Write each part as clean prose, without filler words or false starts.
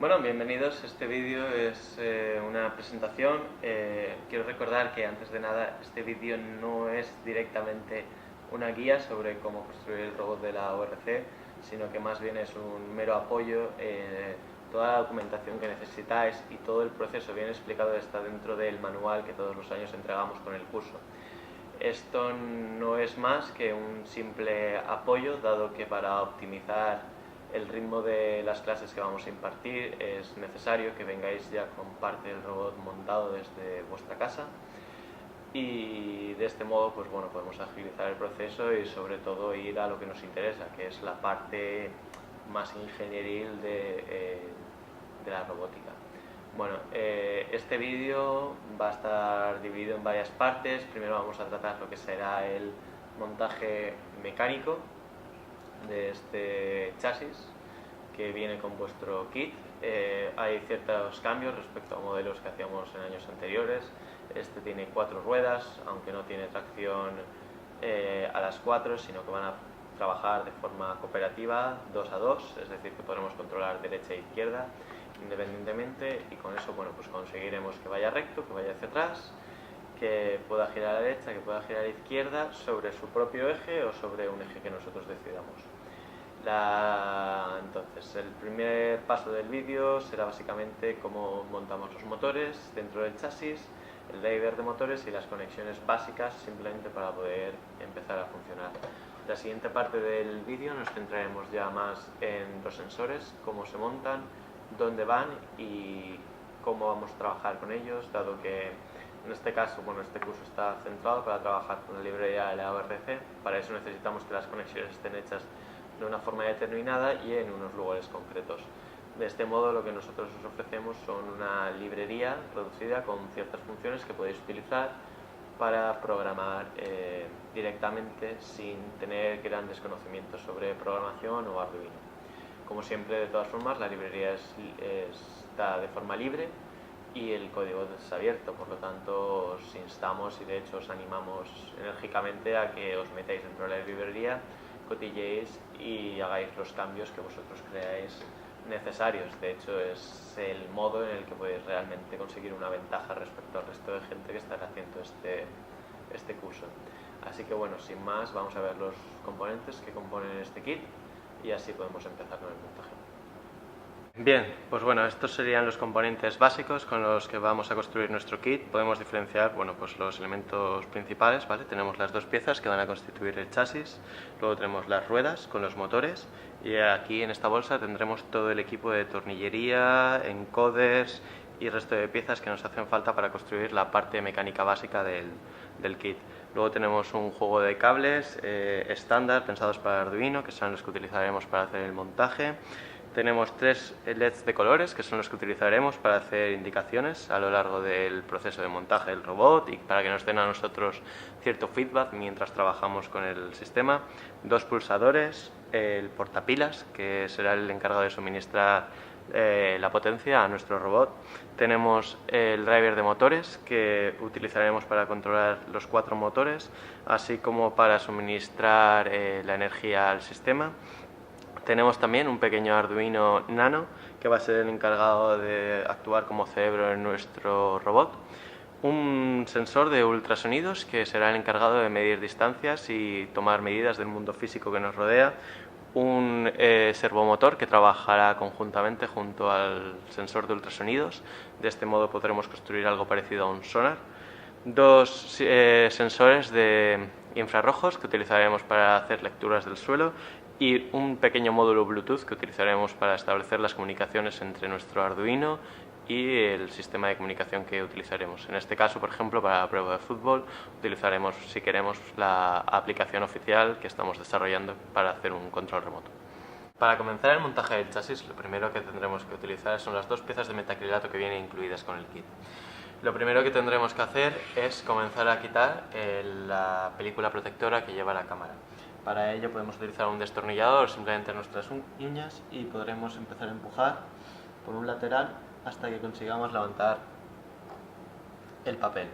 Bueno, bienvenidos. Este vídeo es una presentación. Quiero recordar que antes de nada este vídeo no es directamente una guía sobre cómo construir el robot de la ORC, sino que más bien es un mero apoyo. Toda la documentación que necesitáis y todo el proceso bien explicado está dentro del manual que todos los años entregamos con el curso. Esto no es más que un simple apoyo, dado que para optimizar el ritmo de las clases que vamos a impartir es necesario que vengáis ya con parte del robot montado desde vuestra casa, y de este modo pues bueno, podemos agilizar el proceso y sobre todo ir a lo que nos interesa, que es la parte más ingenieril de la robótica. Bueno, este vídeo va a estar dividido en varias partes. Primero vamos a tratar lo que será el montaje mecánico de este chasis que viene con vuestro kit. Hay ciertos cambios respecto a modelos que hacíamos en años anteriores. Este tiene 4 ruedas, aunque no tiene tracción a las 4, sino que van a trabajar de forma cooperativa 2 a 2, es decir, que podremos controlar derecha e izquierda independientemente, y con eso bueno, pues conseguiremos que vaya recto, que vaya hacia atrás, que pueda girar a la derecha, que pueda girar a la izquierda sobre su propio eje o sobre un eje que nosotros decidamos. Entonces, el primer paso del vídeo será básicamente cómo montamos los motores dentro del chasis, el driver de motores y las conexiones básicas simplemente para poder empezar a funcionar. La siguiente parte del vídeo nos centraremos ya más en los sensores, cómo se montan, dónde van y cómo vamos a trabajar con ellos, dado que en este caso, bueno, este curso está centrado para trabajar con la librería de la ORC. Para eso necesitamos que las conexiones estén hechas de una forma determinada y en unos lugares concretos. De este modo, lo que nosotros os ofrecemos son una librería reducida con ciertas funciones que podéis utilizar para programar directamente sin tener grandes conocimientos sobre programación o Arduino. Como siempre, de todas formas, la librería está de forma libre y el código es abierto, por lo tanto os instamos y de hecho os animamos enérgicamente a que os metáis dentro de la librería, cotilleéis y hagáis los cambios que vosotros creáis necesarios. De hecho, es el modo en el que podéis realmente conseguir una ventaja respecto al resto de gente que está haciendo este curso. Así que bueno, sin más, vamos a ver los componentes que componen este kit y así podemos empezar con el montaje. Bien, pues bueno, estos serían los componentes básicos con los que vamos a construir nuestro kit. Podemos diferenciar, bueno, pues los elementos principales, ¿vale? Tenemos las dos piezas que van a constituir el chasis, luego tenemos las ruedas con los motores y aquí en esta bolsa tendremos todo el equipo de tornillería, encoders y resto de piezas que nos hacen falta para construir la parte mecánica básica del kit. Luego tenemos un juego de cables estándar pensados para Arduino, que son los que utilizaremos para hacer el montaje. Tenemos 3 LEDs de colores, que son los que utilizaremos para hacer indicaciones a lo largo del proceso de montaje del robot y para que nos den a nosotros cierto feedback mientras trabajamos con el sistema. 2 pulsadores, el portapilas, que será el encargado de suministrar la potencia a nuestro robot. Tenemos el driver de motores, que utilizaremos para controlar los 4 motores, así como para suministrar la energía al sistema. Tenemos también un pequeño Arduino Nano, que va a ser el encargado de actuar como cerebro en nuestro robot. Un sensor de ultrasonidos, que será el encargado de medir distancias y tomar medidas del mundo físico que nos rodea. Un servomotor que trabajará conjuntamente junto al sensor de ultrasonidos. De este modo podremos construir algo parecido a un sonar. 2 sensores de infrarrojos que utilizaremos para hacer lecturas del suelo y un pequeño módulo Bluetooth que utilizaremos para establecer las comunicaciones entre nuestro Arduino y el sistema de comunicación que utilizaremos. En este caso, por ejemplo, para la prueba de fútbol utilizaremos, si queremos, la aplicación oficial que estamos desarrollando para hacer un control remoto. Para comenzar el montaje del chasis, lo primero que tendremos que utilizar son las 2 piezas de metacrilato que vienen incluidas con el kit. Lo primero que tendremos que hacer es comenzar a quitar la película protectora que lleva la cámara. Para ello podemos utilizar un destornillador, simplemente nuestras uñas, y podremos empezar a empujar por un lateral hasta que consigamos levantar el papel.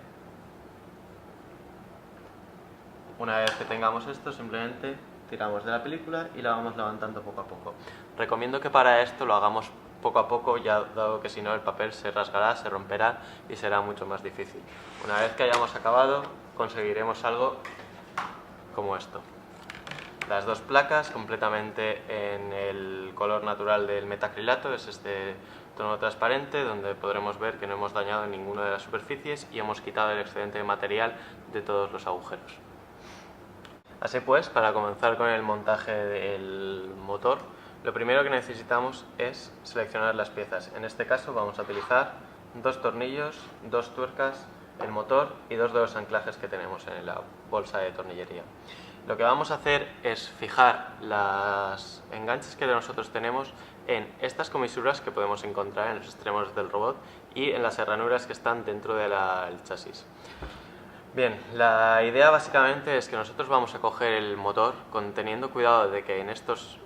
Una vez que tengamos esto, simplemente tiramos de la película y la vamos levantando poco a poco. Recomiendo que para esto lo hagamos poco a poco, ya dado que si no el papel se rasgará, se romperá y será mucho más difícil. Una vez que hayamos acabado, conseguiremos algo como esto. Las dos placas completamente en el color natural del metacrilato, es este tono transparente donde podremos ver que no hemos dañado ninguna de las superficies y hemos quitado el excedente de material de todos los agujeros. Así pues, para comenzar con el montaje del motor, lo primero que necesitamos es seleccionar las piezas. En este caso vamos a utilizar 2 tornillos, 2 tuercas, el motor y 2 de los anclajes que tenemos en la bolsa de tornillería. Lo que vamos a hacer es fijar los enganches que nosotros tenemos en estas comisuras que podemos encontrar en los extremos del robot y en las herraduras que están dentro del chasis. Bien, la idea básicamente es que nosotros vamos a coger el motor teniendo cuidado de que en estos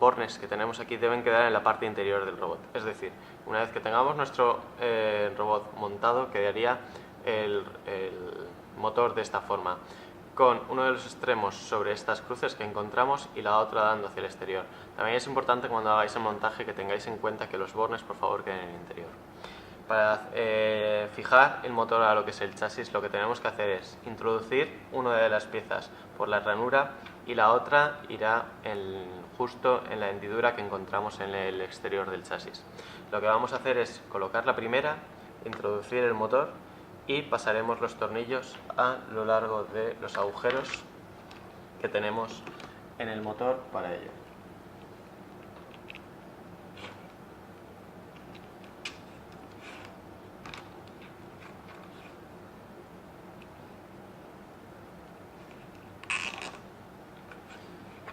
bornes que tenemos aquí deben quedar en la parte interior del robot. Es decir, una vez que tengamos nuestro robot montado, quedaría el motor de esta forma, con uno de los extremos sobre estas cruces que encontramos y la otra dando hacia el exterior. También es importante cuando hagáis el montaje que tengáis en cuenta que los bornes por favor queden en el interior. Para fijar el motor a lo que es el chasis, lo que tenemos que hacer es introducir una de las piezas por la ranura y la otra irá justo en la hendidura que encontramos en el exterior del chasis. Lo que vamos a hacer es colocar la primera, introducir el motor y pasaremos los tornillos a lo largo de los agujeros que tenemos en el motor para ello.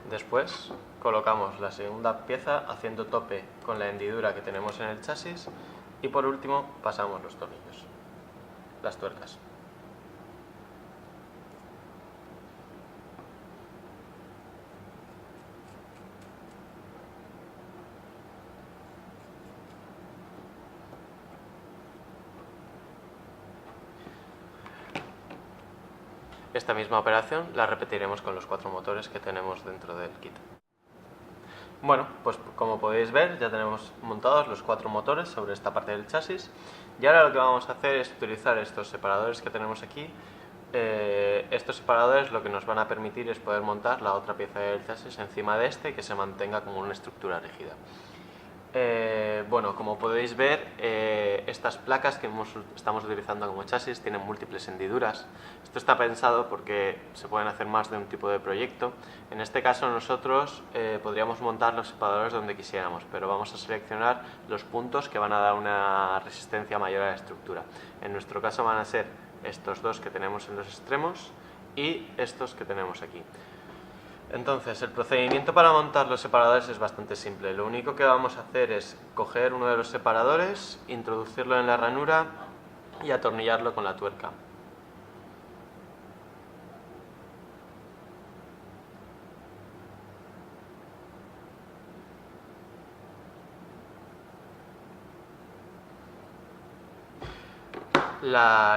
Después colocamos la segunda pieza haciendo tope con la hendidura que tenemos en el chasis y por último pasamos los tornillos, las tuercas. Esta misma operación la repetiremos con los 4 motores que tenemos dentro del kit. Bueno, pues como podéis ver ya tenemos montados los 4 motores sobre esta parte del chasis y ahora lo que vamos a hacer es utilizar estos separadores que tenemos aquí. Estos separadores lo que nos van a permitir es poder montar la otra pieza del chasis encima de este y que se mantenga como una estructura rígida. Bueno, como podéis ver, estas placas que estamos utilizando como chasis tienen múltiples hendiduras. Esto está pensado porque se pueden hacer más de un tipo de proyecto. En este caso nosotros podríamos montar los separadores donde quisiéramos, pero vamos a seleccionar los puntos que van a dar una resistencia mayor a la estructura. En nuestro caso van a ser estos dos que tenemos en los extremos y estos que tenemos aquí. Entonces, el procedimiento para montar los separadores es bastante simple. Lo único que vamos a hacer es coger uno de los separadores, introducirlo en la ranura y atornillarlo con la tuerca.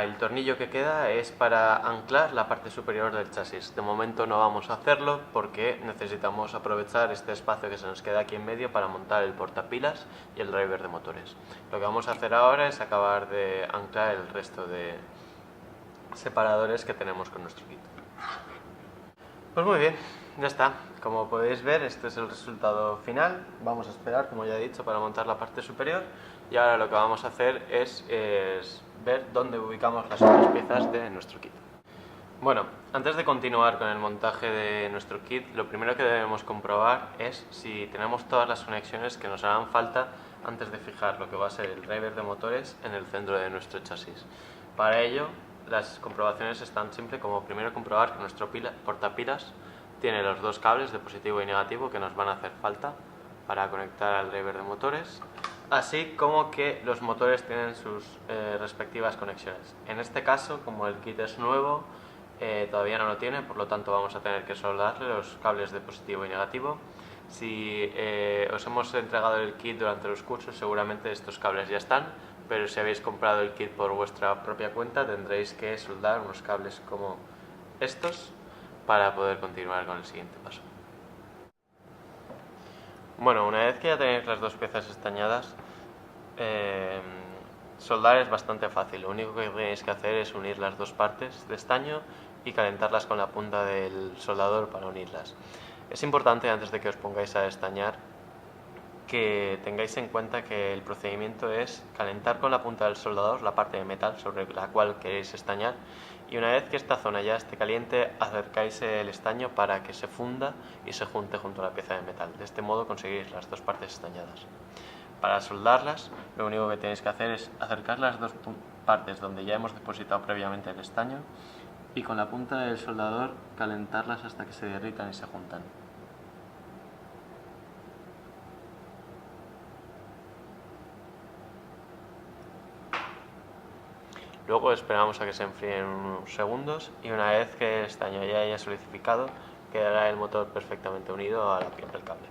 El tornillo que queda es para anclar la parte superior del chasis. De momento no vamos a hacerlo porque necesitamos aprovechar este espacio que se nos queda aquí en medio para montar el portapilas y el driver de motores. Lo que vamos a hacer ahora es acabar de anclar el resto de separadores que tenemos con nuestro kit. Pues muy bien, ya está. Como podéis ver, este es el resultado final. Vamos a esperar, como ya he dicho, para montar la parte superior y ahora lo que vamos a hacer es ver dónde ubicamos las otras piezas de nuestro kit. Bueno, antes de continuar con el montaje de nuestro kit, lo primero que debemos comprobar es si tenemos todas las conexiones que nos hagan falta antes de fijar lo que va a ser el driver de motores en el centro de nuestro chasis. Para ello, las comprobaciones es tan simple como primero comprobar que nuestro portapilas tiene los 2 cables de positivo y negativo que nos van a hacer falta para conectar al driver de motores, así como que los motores tienen sus respectivas conexiones. En este caso, como el kit es nuevo, todavía no lo tiene, por lo tanto vamos a tener que soldarle los cables de positivo y negativo. Si os hemos entregado el kit durante los cursos, seguramente estos cables ya están, pero si habéis comprado el kit por vuestra propia cuenta tendréis que soldar unos cables como estos para poder continuar con el siguiente paso. Bueno, una vez que ya tenéis las dos piezas estañadas, soldar es bastante fácil. Lo único que tenéis que hacer es unir las dos partes de estaño y calentarlas con la punta del soldador para unirlas. Es importante, antes de que os pongáis a estañar, que tengáis en cuenta que el procedimiento es calentar con la punta del soldador la parte de metal sobre la cual queréis estañar, y una vez que esta zona ya esté caliente, acercáis el estaño para que se funda y se junte junto a la pieza de metal. De este modo conseguiréis las dos partes estañadas. Para soldarlas, lo único que tenéis que hacer es acercar las dos partes donde ya hemos depositado previamente el estaño y con la punta del soldador calentarlas hasta que se derritan y se juntan. Luego esperamos a que se enfríen unos segundos y una vez que el estaño ya haya solidificado, quedará el motor perfectamente unido a la piel del cable.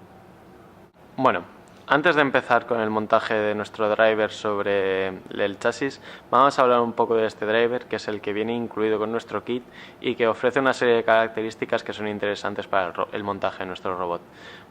Bueno, antes de empezar con el montaje de nuestro driver sobre el chasis, vamos a hablar un poco de este driver, que es el que viene incluido con nuestro kit y que ofrece una serie de características que son interesantes para el montaje de nuestro robot.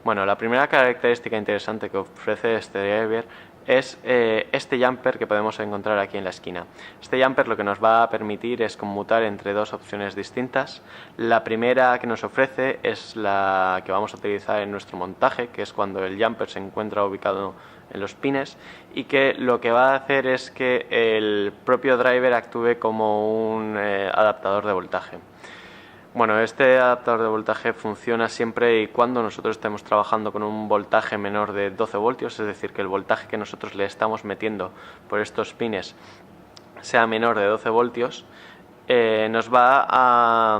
Bueno, la primera característica interesante que ofrece este driver es este jumper que podemos encontrar aquí en la esquina. Este jumper lo que nos va a permitir es conmutar entre dos opciones distintas. La primera que nos ofrece es la que vamos a utilizar en nuestro montaje, que es cuando el jumper se encuentra ubicado en los pines, y que lo que va a hacer es que el propio driver actúe como un adaptador de voltaje. Bueno, este adaptador de voltaje funciona siempre y cuando nosotros estemos trabajando con un voltaje menor de 12 voltios, es decir, que el voltaje que nosotros le estamos metiendo por estos pines sea menor de 12 voltios, nos va a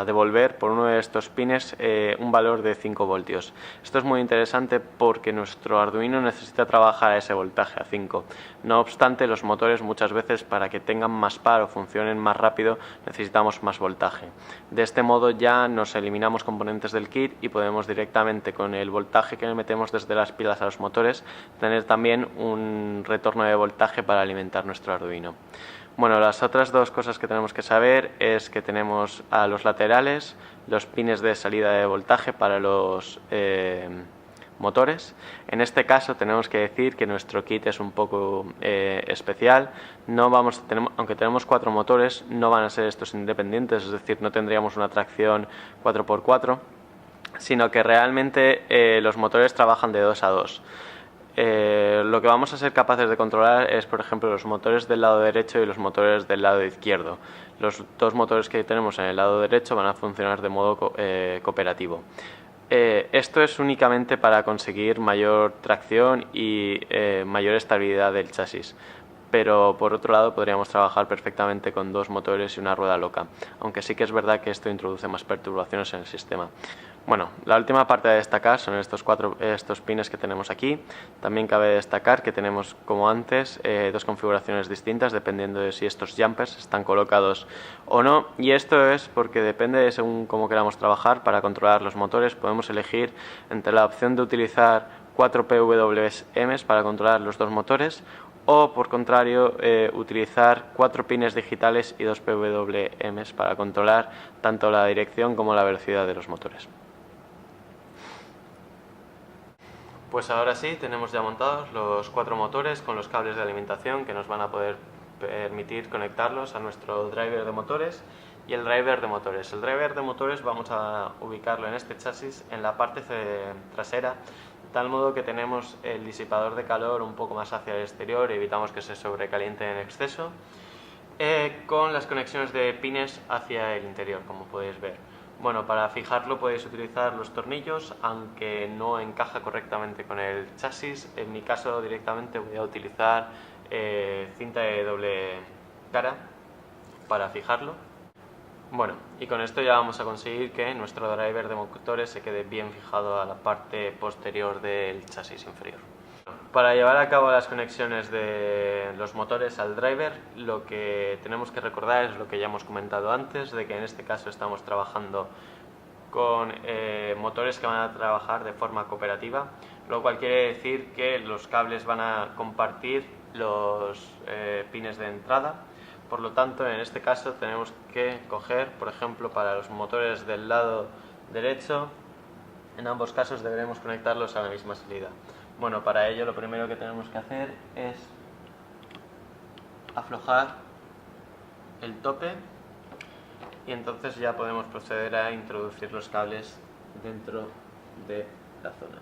devolver por uno de estos pines un valor de 5 voltios. Esto es muy interesante porque nuestro Arduino necesita trabajar a ese voltaje, a 5. No obstante, los motores muchas veces, para que tengan más par o funcionen más rápido, necesitamos más voltaje. De este modo ya nos eliminamos componentes del kit y podemos directamente, con el voltaje que le metemos desde las pilas a los motores, tener también un retorno de voltaje para alimentar nuestro Arduino. Bueno, las otras dos cosas que tenemos que saber es que tenemos a los laterales los pines de salida de voltaje para los motores. En este caso tenemos que decir que nuestro kit es un poco especial. Aunque tenemos 4 motores, no van a ser estos independientes, es decir, no tendríamos una tracción 4x4, sino que realmente los motores trabajan de 2 a 2. Lo que vamos a ser capaces de controlar es, por ejemplo, los motores del lado derecho y los motores del lado izquierdo. Los dos motores que tenemos en el lado derecho van a funcionar de modo cooperativo. Esto es únicamente para conseguir mayor tracción y mayor estabilidad del chasis, pero por otro lado podríamos trabajar perfectamente con 2 motores y una rueda loca, aunque sí que es verdad que esto introduce más perturbaciones en el sistema. Bueno, la última parte a destacar son estos pines que tenemos aquí. También cabe destacar que tenemos, como antes, 2 configuraciones distintas dependiendo de si estos jumpers están colocados o no, y esto es porque depende de según cómo queramos trabajar. Para controlar los motores podemos elegir entre la opción de utilizar 4 PWMs para controlar los 2 motores, o por contrario utilizar 4 pines digitales y 2 PWMs para controlar tanto la dirección como la velocidad de los motores. Pues ahora sí, tenemos ya montados los 4 motores con los cables de alimentación que nos van a poder permitir conectarlos a nuestro driver de motores y el driver de motores. El driver de motores vamos a ubicarlo en este chasis en la parte trasera, de tal modo que tenemos el disipador de calor un poco más hacia el exterior y evitamos que se sobrecaliente en exceso, con las conexiones de pines hacia el interior, como podéis ver. Bueno, para fijarlo podéis utilizar los tornillos, aunque no encaja correctamente con el chasis. En mi caso directamente voy a utilizar cinta de doble cara para fijarlo. Bueno, y con esto ya vamos a conseguir que nuestro driver de motores se quede bien fijado a la parte posterior del chasis inferior. Para llevar a cabo las conexiones de los motores al driver, lo que tenemos que recordar es lo que ya hemos comentado antes, de que en este caso estamos trabajando con motores que van a trabajar de forma cooperativa, lo cual quiere decir que los cables van a compartir los pines de entrada. Por lo tanto, en este caso tenemos que coger, por ejemplo, para los motores del lado derecho, En ambos casos deberemos conectarlos a la misma salida. Bueno, para ello lo primero que tenemos que hacer es aflojar el tope y entonces ya podemos proceder a introducir los cables dentro de la zona.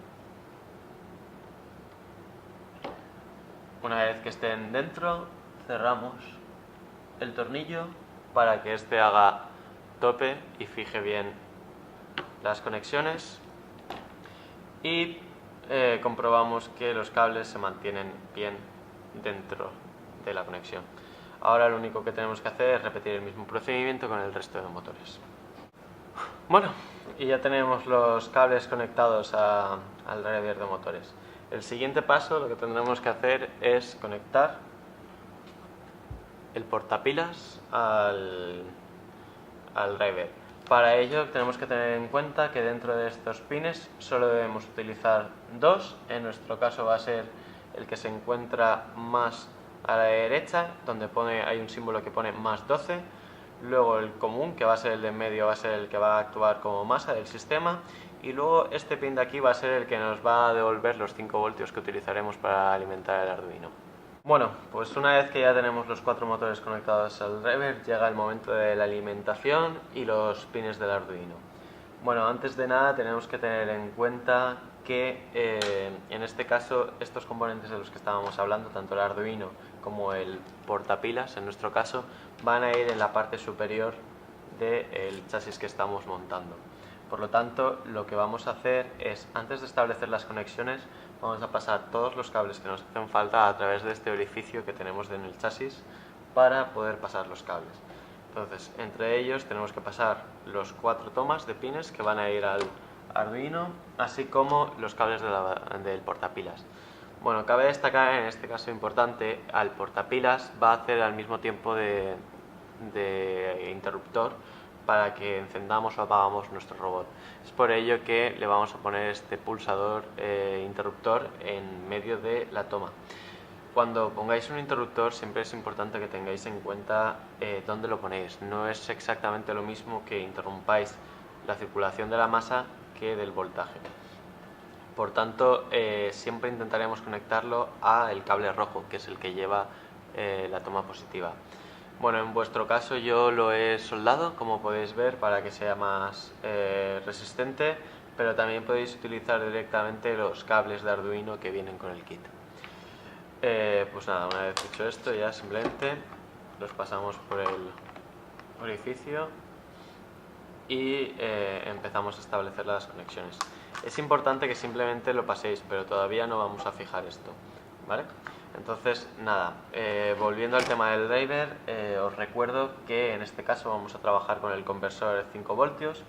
Una vez que estén dentro, cerramos el tornillo para que este haga tope y fije bien las conexiones y comprobamos que los cables se mantienen bien dentro de la conexión. Ahora lo único que tenemos que hacer es repetir el mismo procedimiento con el resto de motores. Bueno, y ya tenemos los cables conectados al driver de motores. El siguiente paso, lo que tendremos que hacer es conectar el portapilas al driver. Para ello tenemos que tener en cuenta que dentro de estos pines solo debemos utilizar dos. En nuestro caso va a ser el que se encuentra más a la derecha, donde hay un símbolo que pone más 12. Luego el común, que va a ser el de en medio, va a ser el que va a actuar como masa del sistema. Y luego este pin de aquí va a ser el que nos va a devolver los 5 voltios que utilizaremos para alimentar el Arduino. Bueno, pues una vez que ya tenemos los 4 motores conectados al driver, llega el momento de la alimentación y los pines del Arduino. Bueno, antes de nada tenemos que tener en cuenta que en este caso estos componentes de los que estábamos hablando, tanto el Arduino como el portapilas en nuestro caso, van a ir en la parte superior del chasis que estamos montando. Por lo tanto, lo que vamos a hacer es, antes de establecer las conexiones, vamos a pasar todos los cables que nos hacen falta a través de este orificio que tenemos en el chasis para poder pasar los cables. Entonces, entre ellos tenemos que pasar los 4 tomas de pines que van a ir al Arduino, así como los cables del portapilas. Bueno, cabe destacar en este caso importante, al portapilas va a hacer al mismo tiempo de interruptor para que encendamos o apagamos nuestro robot. Es por ello que le vamos a poner este pulsador interruptor en medio de la toma. Cuando pongáis un interruptor siempre es importante que tengáis en cuenta dónde lo ponéis. No es exactamente lo mismo que interrumpáis la circulación de la masa que del voltaje. Por tanto, siempre intentaremos conectarlo al cable rojo, que es el que lleva la toma positiva. Bueno, en vuestro caso yo lo he soldado, como podéis ver, para que sea más resistente, pero también podéis utilizar directamente los cables de Arduino que vienen con el kit. Pues nada, una vez hecho esto ya simplemente los pasamos por el orificio y empezamos a establecer las conexiones. Es importante que simplemente lo paséis, pero todavía no vamos a fijar esto, ¿vale? Entonces, nada, volviendo al tema del driver, os recuerdo que en este caso vamos a trabajar con el conversor de 5 voltios,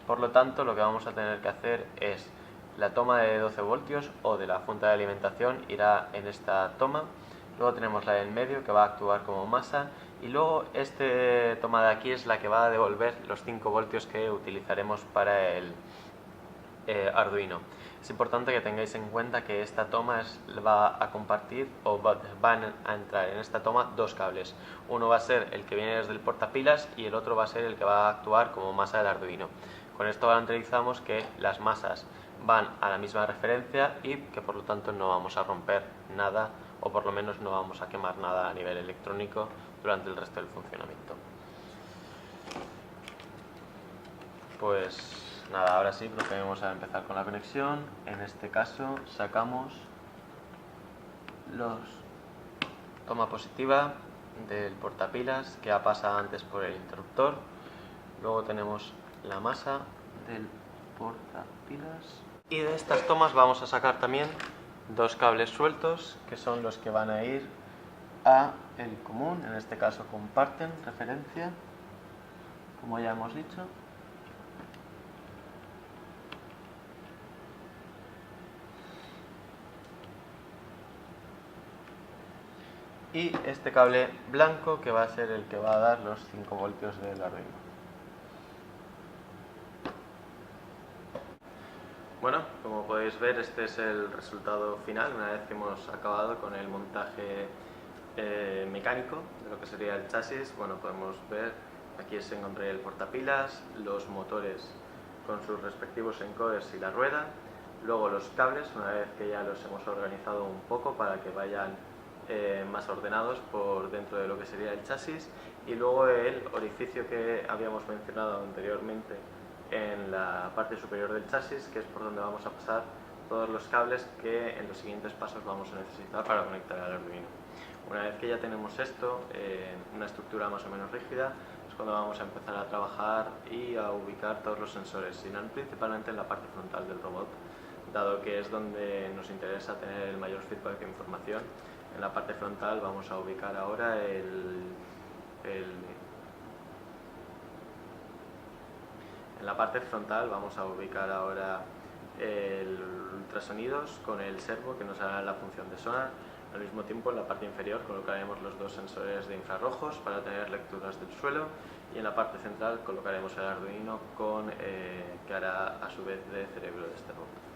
por lo tanto lo que vamos a tener que hacer es la toma de 12 voltios o de la fuente de alimentación irá en esta toma, luego tenemos la del medio que va a actuar como masa y luego esta toma de aquí es la que va a devolver los 5 voltios que utilizaremos para el Arduino. Es importante que tengáis en cuenta que esta toma va a compartir o van a entrar en esta toma dos cables. Uno va a ser el que viene desde el portapilas y el otro va a ser el que va a actuar como masa del Arduino. Con esto garantizamos que las masas van a la misma referencia y que por lo tanto no vamos a romper nada o por lo menos no vamos a quemar nada a nivel electrónico durante el resto del funcionamiento. Pues nada, ahora sí procedemos a empezar con la conexión. En este caso sacamos los toma positiva del portapilas que ha pasado antes por el interruptor. Luego tenemos la masa del portapilas. Y de estas tomas vamos a sacar también dos cables sueltos que son los que van a ir a el común. En este caso comparten referencia, como ya hemos dicho. Y este cable blanco que va a ser el que va a dar los 5 voltios del Arduino. Bueno, como podéis ver, este es el resultado final una vez que hemos acabado con el montaje mecánico de lo que sería el chasis. Bueno, podemos ver, aquí se encontraría el portapilas, los motores con sus respectivos encoders y la rueda, luego los cables, una vez que ya los hemos organizado un poco para que vayan más ordenados por dentro de lo que sería el chasis, y luego el orificio que habíamos mencionado anteriormente en la parte superior del chasis, que es por donde vamos a pasar todos los cables que en los siguientes pasos vamos a necesitar para conectar al Arduino. Una vez que ya tenemos esto, una estructura más o menos rígida, es cuando vamos a empezar a trabajar y a ubicar todos los sensores, sino principalmente en la parte frontal del robot, dado que es donde nos interesa tener el mayor feedback de información. En la parte frontal vamos a ubicar ahora en la parte frontal vamos a ubicar ahora el ultrasonidos con el servo que nos hará la función de sonar. Al mismo tiempo, en la parte inferior colocaremos los dos sensores de infrarrojos para tener lecturas del suelo, y en la parte central colocaremos el Arduino que hará a su vez de cerebro de este robot.